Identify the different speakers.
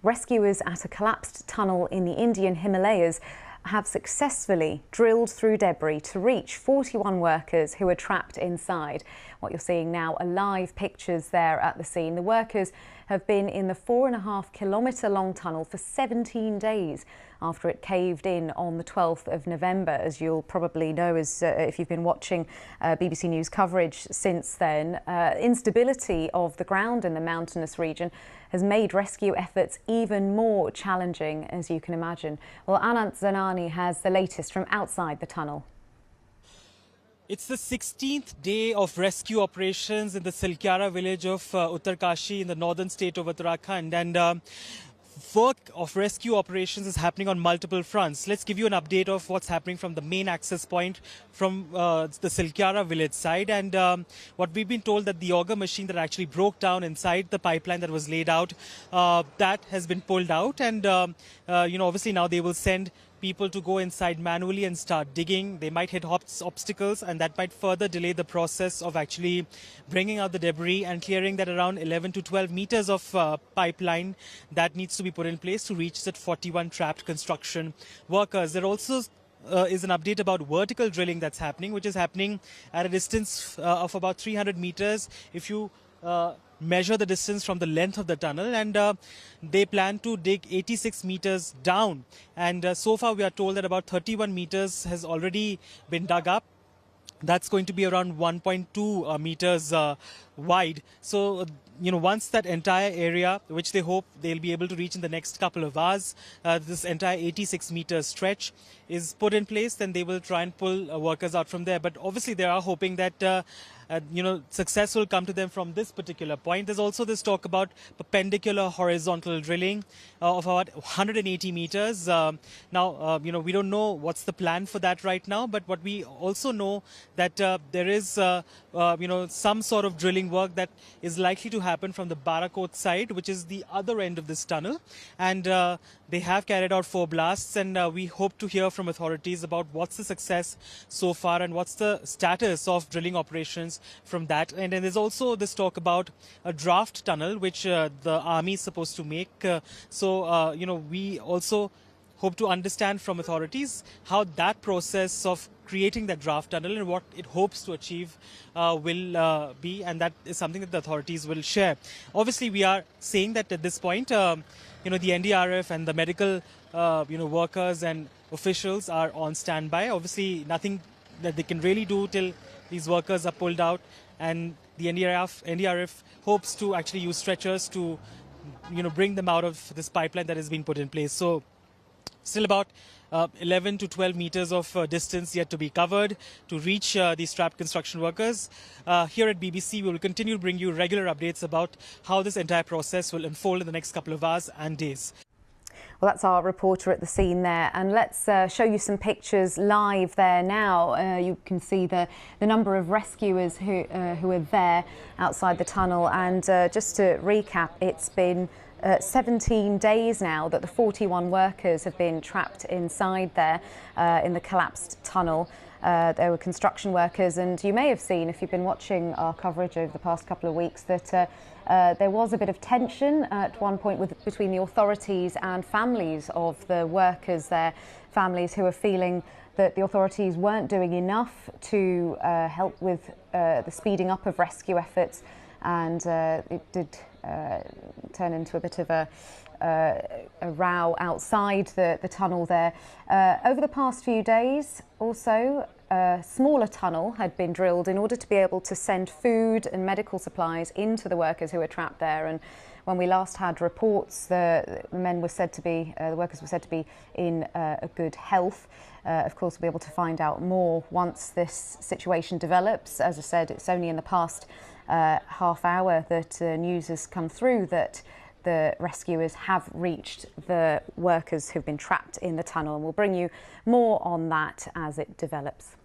Speaker 1: Rescuers at a collapsed tunnel in the Indian Himalayas have successfully drilled through debris to reach 41 workers who are trapped inside. What you're seeing now are live pictures there at the scene. The workers have been in the 4.5-kilometre long tunnel for 17 days after it caved in on the 12th of November, as you'll probably know if you've been watching BBC News coverage since then. Instability of the ground in the mountainous region has made rescue efforts even more challenging, as you can imagine. Well, Anant Zanani has the latest from outside the tunnel.
Speaker 2: It's the 16th day of rescue operations in the Silkyara village of Uttarakhand in the northern state of Uttarakhand, and work of rescue operations is happening on multiple fronts. Let's give you an update of what's happening from the main access point from the Silkyara village side. And what we've been told that the auger machine that actually broke down inside the pipeline that was laid out, that has been pulled out. And, obviously now they will send people to go inside manually and start digging. They might hit obstacles, and that might further delay the process of actually bringing out the debris and clearing that around 11 to 12 meters of pipeline that needs to be put in place to reach that 41 trapped construction workers. There also is an update about vertical drilling that's happening, which is happening at a distance of about 300 meters. If you measure the distance from the length of the tunnel, and they plan to dig 86 meters down, and so far we are told that about 31 meters has already been dug up. That's going to be around 1.2 meters wide. So, once that entire area, which they hope they'll be able to reach in the next couple of hours, this entire 86-meter stretch is put in place, then they will try and pull workers out from there. But obviously, they are hoping that success will come to them from this particular point. There's also this talk about perpendicular horizontal drilling of about 180 meters. We don't know what's the plan for that right now, but what we also know that there is, some sort of drilling work that is likely to happen from the Barakot side, which is the other end of this tunnel. And they have carried out 4 blasts, and we hope to hear from authorities about what's the success so far and what's the status of drilling operations from that. And then there's also this talk about a draft tunnel, which the army is supposed to make. We also hope to understand from authorities how that process of creating that draft tunnel and what it hopes to achieve will be, and that is something that the authorities will share. Obviously, we are saying that at this point, the NDRF and the medical, workers and officials are on standby. Obviously, nothing that they can really do till these workers are pulled out, and the NDRF hopes to actually use stretchers to, bring them out of this pipeline that has been put in place. So, still about 11 to 12 meters of distance yet to be covered to reach these trapped construction workers. Here at BBC, we will continue to bring you regular updates about how this entire process will unfold in the next couple of hours and days.
Speaker 1: Well, that's our reporter at the scene there, and let's show you some pictures live there now. You can see the number of rescuers who are there outside the tunnel, and just to recap, it's been 17 days now that the 41 workers have been trapped inside there in the collapsed tunnel. There were construction workers, and you may have seen, if you've been watching our coverage over the past couple of weeks, that there was a bit of tension at one point between the authorities and families of the workers there, families who are feeling that the authorities weren't doing enough to help with the speeding up of rescue efforts, and it did turn into a bit of a row outside the tunnel there. Over the past few days also, a smaller tunnel had been drilled in order to be able to send food and medical supplies into the workers who were trapped there. And when we last had reports, the workers were said to be in a good health. Of course, we'll be able to find out more once this situation develops. As I said, it's only in the past half hour that news has come through that the rescuers have reached the workers who've been trapped in the tunnel, and we'll bring you more on that as it develops.